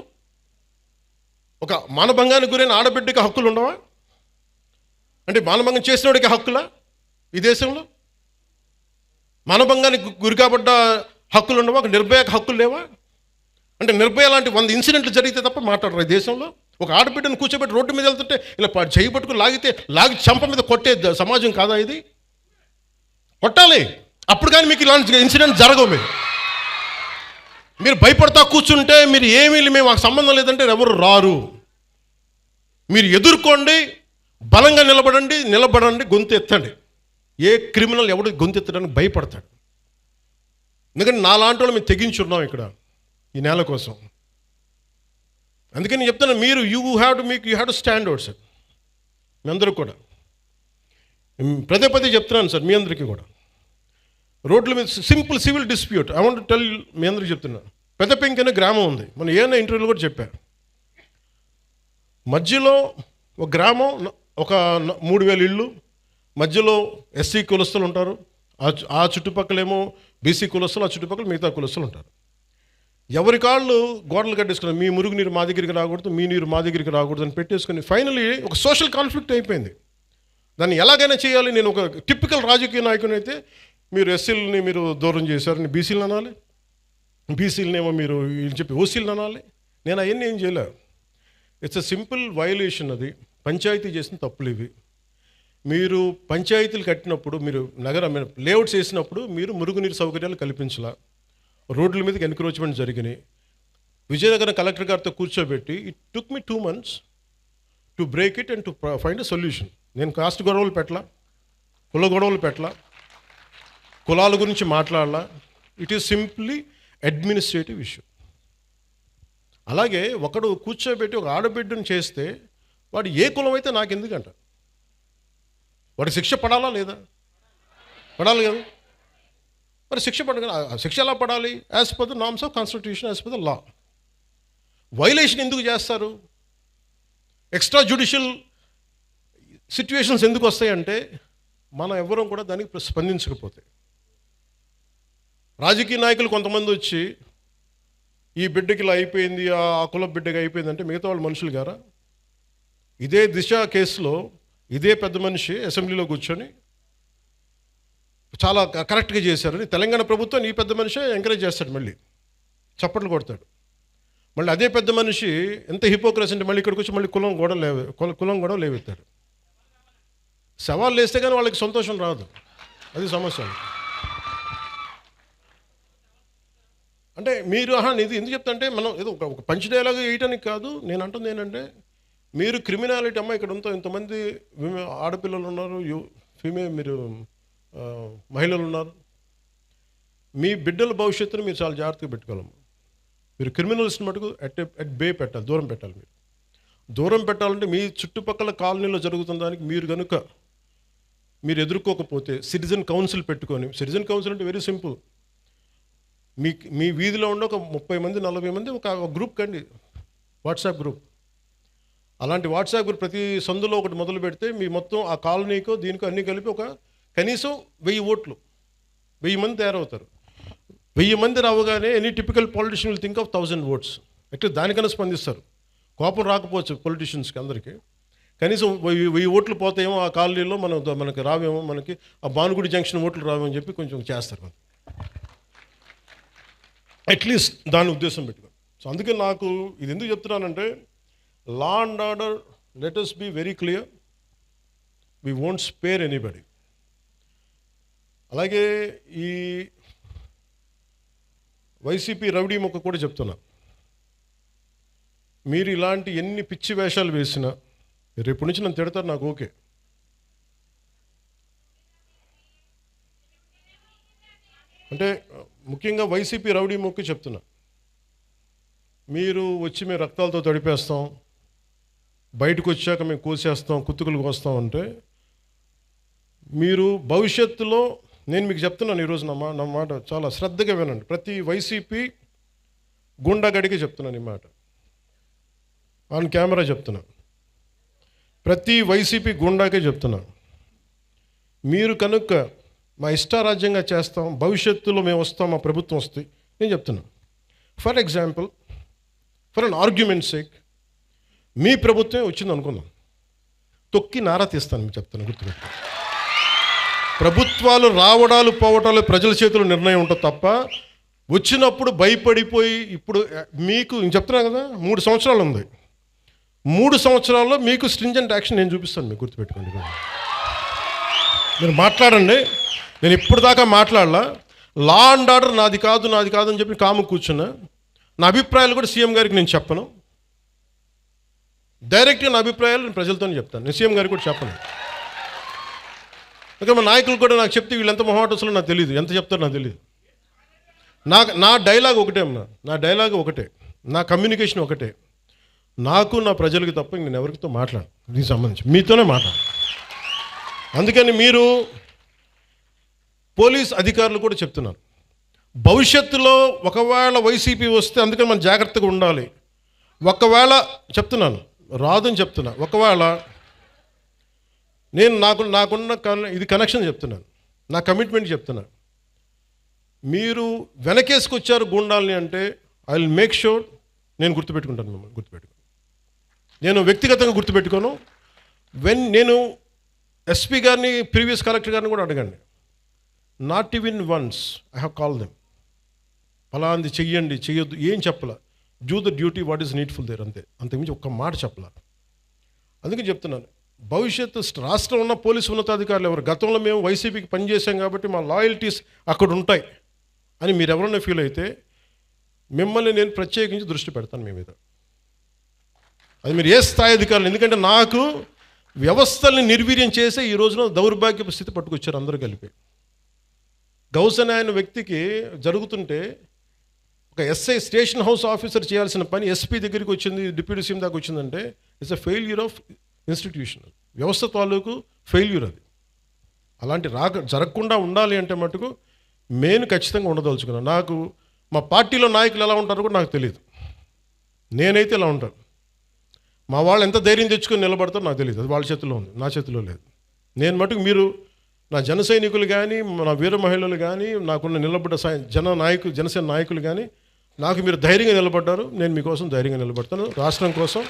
ఒక మానభంగానికి గురైన ఆడబిడ్డకి హక్కులు ఉండవా? అంటే మానభంగం చేసినోడికి హక్కులా ఈ దేశంలో? మానభంగానికి గురి కాబడ్డ హక్కులు ఉండవా? ఒక నిర్భయకు హక్కులు లేవా? అంటే నిర్భయ లాంటి 100 ఇన్సిడెంట్లు జరిగితే తప్ప మాట్లాడరు ఈ దేశంలో. ఒక ఆడబిడ్డను కూర్చోబెట్టి రోడ్డు మీద వెళ్తుంటే ఇలా చేయి పట్టుకుని లాగి చంప మీద కొట్టే సమాజం కాదా ఇది? కొట్టాలి. అప్పుడు కానీ మీకు ఇలాంటి ఇన్సిడెంట్ జరగవు. మీరు భయపడతా కూర్చుంటే మేము మాకు సంబంధం లేదంటే ఎవరు రారు. మీరు ఎదుర్కోండి, బలంగా నిలబడండి, గొంతు ఎత్తండి. ఏ క్రిమినల్ ఎవడు గొంతు ఎత్తడానికి భయపడతాడు? ఎందుకంటే నాలాంటి వాళ్ళు మేము తెగించున్నాం ఇక్కడ ఈ నేల కోసం. అందుకని నేను చెప్తాను, మీరు you have to stand out sir. మీ అందరూ కూడా పదే చెప్తున్నాను సార్, మీ అందరికీ కూడా. రోడ్ల మీద simple civil dispute I want tell, మీ అందరికీ చెప్తున్నాను. పెద్ద పెంకి అనే గ్రామం ఉంది. మనం ఏమైనా ఇంటర్వ్యూలో కూడా చెప్పారు. మధ్యలో ఒక గ్రామం, ఒక 3000 ఇళ్ళు, మధ్యలో ఎస్సీ కులస్తులు ఉంటారు, ఆ చుట్టుపక్కలేమో బీసీ కులస్తులు, ఆ చుట్టుపక్కల మిగతా కులస్తులు ఉంటారు. ఎవరి కాళ్ళు గోడలు కట్టేసుకున్నారు. మీ మురుగు నీరు మా దగ్గరికి రాకూడదు, మీ నీరు మా దగ్గరికి రాకూడదు అని పెట్టేసుకుని ఫైనలీ ఒక సోషల్ కాన్ఫ్లిక్ట్ అయిపోయింది. దాన్ని ఎలాగైనా చేయాలి. నేను ఒక టిపికల్ రాజకీయ నాయకుని అయితే, మీరు ఎస్సీలని మీరు దూరం చేశారని బీసీలను అనాలి, బీసీలనేమో మీరు చెప్పి ఓసీలను అనాలి. నేను అవన్నీ ఏం చేయలే. It's a simple violation. అది పంచాయతీ చేసిన తప్పులు ఇవి. మీరు పంచాయతీలు కట్టినప్పుడు, మీరు లేఅవుట్స్ వేసినప్పుడు మీరు మురుగునీరు సౌకర్యాలు కల్పించాల. రోడ్ల మీదకి ఎన్క్రోచ్మెంట్ జరిగినాయి. విజయనగరం కలెక్టర్ గారితో కూర్చోబెట్టి it took me 2 months to break it and to find a solution. నేను కాస్ట్ గొడవలు పెట్టలా, కుల గొడవలు పెట్టలా, కులాల గురించి మాట్లాడాలా. It is simply administrative issue. అలాగే ఒకడు కూర్చోబెట్టి ఒక ఆడబిడ్డను చేస్తే వాడు ఏ కులం అయితే నాకెందుకంట? వాడికి శిక్ష పడాలా లేదా? పడాలి కదా. మరి శిక్ష ఎలా పడాలి? As per the norms of constitution, as per the law. Violation ఎందుకు చేస్తారు? ఎక్స్ట్రా జ్యుడిషియల్ సిచ్యువేషన్స్ ఎందుకు వస్తాయంటే మనం ఎవరం కూడా దానికి స్పందించకపోతే. రాజకీయ నాయకులు కొంతమంది వచ్చి ఈ బిడ్డకి ఇలా అయిపోయింది, ఆ కుల బిడ్డకి అయిపోయింది అంటే మిగతా వాళ్ళు మనుషులు గారా? ఇదే దిశ కేసులో ఇదే పెద్ద మనిషి అసెంబ్లీలో కూర్చొని చాలా కరెక్ట్గా చేశారని తెలంగాణ ప్రభుత్వం ఈ పెద్ద మనిషి ఎంకరేజ్ చేస్తాడు, మళ్ళీ చప్పట్లు కొడతాడు. మళ్ళీ అదే పెద్ద మనిషి ఎంత హిపోక్రసీ అంటే మళ్ళీ ఇక్కడికి వచ్చి మళ్ళీ కులం గొడవ లేవెత్తాడు. సవాళ్ళు వేస్తే కానీ వాళ్ళకి సంతోషం రాదు. అది సమస్య. అంటే మీరు ఇది ఎందుకు చెప్తా అంటే, మనం ఏదో ఒక పంచ్ డైలాగ్ వేయటానికి కాదు. నేను అంటుంది ఏంటంటే, మీరు క్రిమినాలిటీ ఇక్కడ ఇంతమంది ఆడపిల్లలు ఉన్నారు, మీరు మహిళలు ఉన్నారు. మీ బిడ్డల భవిష్యత్తును మీరు చాలా జాగ్రత్తగా పెట్టుకోవాలి. మీరు క్రిమినల్స్ని మటుకు అట్ బే పెట్టాలి, దూరం పెట్టాలి. దూరం పెట్టాలంటే మీ చుట్టుపక్కల కాలనీలో జరుగుతున్న దానికి మీరు ఎదుర్కోకపోతే సిటిజన్ కౌన్సిల్ పెట్టుకొని, సిటిజన్ కౌన్సిల్ అంటే వెరీ సింపుల్. మీ వీధిలో ఉండే ఒక 30 మంది 40 మంది ఒక గ్రూప్ కండి, వాట్సాప్ గ్రూప్. అలాంటి వాట్సాప్ గ్రూప్ ప్రతి సందులో ఒకటి మొదలు పెడితే మీ మొత్తం ఆ కాలనీకో దీనికో అన్నీ కలిపి ఒక కనీసం 1000 ఓట్లు, 1000 మంది తయారవుతారు. 1000 మంది రావగానే any typical politician will think of 1000 votes. At least దానికన్నా స్పందిస్తారు. కోపం రాకపోవచ్చు పొలిటీషియన్స్కి అందరికీ, కనీసం 1000 ఓట్లు పోతాయేమో ఆ కాలనీలో, మనకి రావేమో, మనకి ఆ భానుగుడి జంక్షన్ ఓట్లు రావేమో అని చెప్పి కొంచెం చేస్తారు. అట్లీస్ట్ దాని ఉద్దేశం పెట్టుకో. సో అందుకే నాకు ఇది ఎందుకు చెప్తున్నానంటే, law and order, let us be very clear, we won't spare anybody. అలాగే ఈ వైసీపీ రౌడీ మొక్క కూడా చెప్తున్నా, మీరు ఇలాంటి ఎన్ని పిచ్చి వేషాలు వేసినా రేపు నుంచి నన్ను తిడతారు, నాకు ఓకే. అంటే ముఖ్యంగా వైసీపీ రౌడీ మొక్కి చెప్తున్నా, మీరు వచ్చి మేము రక్తాలతో తడిపేస్తాం, బయటకు వచ్చాక మేము కోసేస్తాం, కుత్తుకులు కోస్తాం అంటే, మీరు భవిష్యత్తులో, నేను మీకు చెప్తున్నాను ఈరోజు నా మాట చాలా శ్రద్ధగా వినండి. ప్రతి వైసీపీ గుండాగడికి చెప్తున్నాను ఈ మాట, ఆన్ కెమెరా చెప్తున్నా, ప్రతి వైసీపీ గుండాకే చెప్తున్నా, మీరు కనుక మా ఇష్టారాజ్యంగా చేస్తాం, భవిష్యత్తులో మేము వస్తాం, మా ప్రభుత్వం వస్తుంది, నేను చెప్తున్నా. For example, for an argument sake, మీ ప్రభుత్వమే వచ్చింది అనుకుందాం, తొక్కి నారా తీస్తాను, మీకు చెప్తాను, గుర్తుపెట్టు. ప్రభుత్వాలు రావడాలు పోవటాలు ప్రజల చేతుల్లో నిర్ణయం ఉంటుంది తప్ప, వచ్చినప్పుడు భయపడిపోయి, ఇప్పుడు మీకు నేను చెప్తున్నాను కదా, 3 సంవత్సరాలు ఉంది, 3 సంవత్సరాల్లో మీకు స్ట్రింజెంట్ యాక్షన్ నేను చూపిస్తాను, మీకు గుర్తుపెట్టుకోండి. మీరు మాట్లాడండి, నేను ఇప్పుడు దాకా మాట్లాడలా. లా అండ్ ఆర్డర్ నాది కాదు అని చెప్పి కాము కూర్చున్నా. నా అభిప్రాయాలు కూడా సీఎం గారికి నేను చెప్పను, డైరెక్ట్గా నా అభిప్రాయాలు నేను ప్రజలతోనే చెప్తాను, నేను సీఎం గారికి కూడా చెప్పను. ఇంకా మా నాయకులు కూడా నాకు చెప్తే వీళ్ళు ఎంత మొహాటసులో నాకు తెలియదు, ఎంత చెప్తారో నాకు తెలియదు. నా డైలాగ్ ఒకటే అమ్మా, నా డైలాగ్ ఒకటే, నా కమ్యూనికేషన్ ఒకటే, నాకు నా ప్రజలకి తప్ప నేను ఎవరితో మాట్లాడు, దీనికి సంబంధించి మీతోనే మాట్లాడు. అందుకని మీరు పోలీస్ అధికారులు కూడా చెప్తున్నారు, భవిష్యత్తులో ఒకవేళ వైసీపీ వస్తే అందుకని మనం జాగ్రత్తగా ఉండాలి. ఒకవేళ చెప్తున్నాను, రాదని చెప్తున్నా, ఒకవేళ నేను నాకున్న ఇది కనెక్షన్ చెప్తున్నాను, నా కమిట్మెంట్ చెప్తున్నా, మీరు వెనకేసుకొచ్చారు గూండాల్ని అంటే ఐ విల్ మేక్ షూర్ నేను గుర్తుపెట్టుకుంటాను, మిమ్మల్ని గుర్తుపెట్టుకుని, నేను వ్యక్తిగతంగా గుర్తుపెట్టుకోను. నేను ఎస్పీ గారిని, ప్రీవియస్ కలెక్టర్ గారిని కూడా అడగండి, not even once I have call them, ఫలాంది చెయ్యండి చెయ్యొద్దు ఏం చెప్పలా, do the duty what is needful there, అంతకుమించి ఒక్క మాట చెప్పలా. అందుకే చెప్తున్నాను, భవిష్యత్తు రాష్ట్రంలో ఉన్న పోలీసు ఉన్నతాధికారులు ఎవరు, గతంలో మేము వైసీపీకి పనిచేసాం కాబట్టి మా లాయల్టీస్ అక్కడ ఉంటాయి అని మీరు ఎవరైనా ఫీల్ అయితే మిమ్మల్ని నేను ప్రత్యేకించి దృష్టి పెడతాను మీ మీద. అది మీరు ఏ స్థాయి అధికారులు, ఎందుకంటే నాకు వ్యవస్థల్ని నిర్వీర్యం చేసే ఈ రోజున దౌర్భాగ్యపు స్థితి పట్టుకొచ్చారు అందరూ కలిపి. గౌసన్ అనే వ్యక్తికి జరుగుతుంటే ఒక ఎస్ఐ, స్టేషన్ హౌస్ ఆఫీసర్ చేయాల్సిన పని ఎస్పీ దగ్గరికి వచ్చింది, డిప్యూటీ సీఎం దాకా వచ్చిందంటే it's a failure of institution, వ్యవస్థ తాలూకు ఫెయిల్యూర్ అది. అలాంటి జరగకుండా ఉండాలి అంటే మటుకు నేను ఖచ్చితంగా ఉండదలుచుకున్నాను. నాకు మా పార్టీలో నాయకులు ఎలా ఉంటారో కూడా నాకు తెలియదు, నేనైతే ఇలా ఉంటాను. మా వాళ్ళు ఎంత ధైర్యం తెచ్చుకొని నిలబడతారో నాకు తెలియదు, అది వాళ్ళ చేతిలో ఉంది, నా చేతిలో లేదు. నేను మటుకు మీరు నా జన సైనికులు కానీ, నా వీర మహిళలు కానీ, నాకున్న నిలబడ్డ జనసేన నాయకులు కానీ, నాకు మీరు ధైర్యంగా నిలబడ్డారు, నేను మీకోసం ధైర్యంగా నిలబడతాను, రాష్ట్రం కోసం,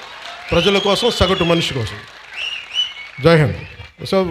ప్రజల కోసం, సగటు మనిషి కోసం. జై హింద్. సో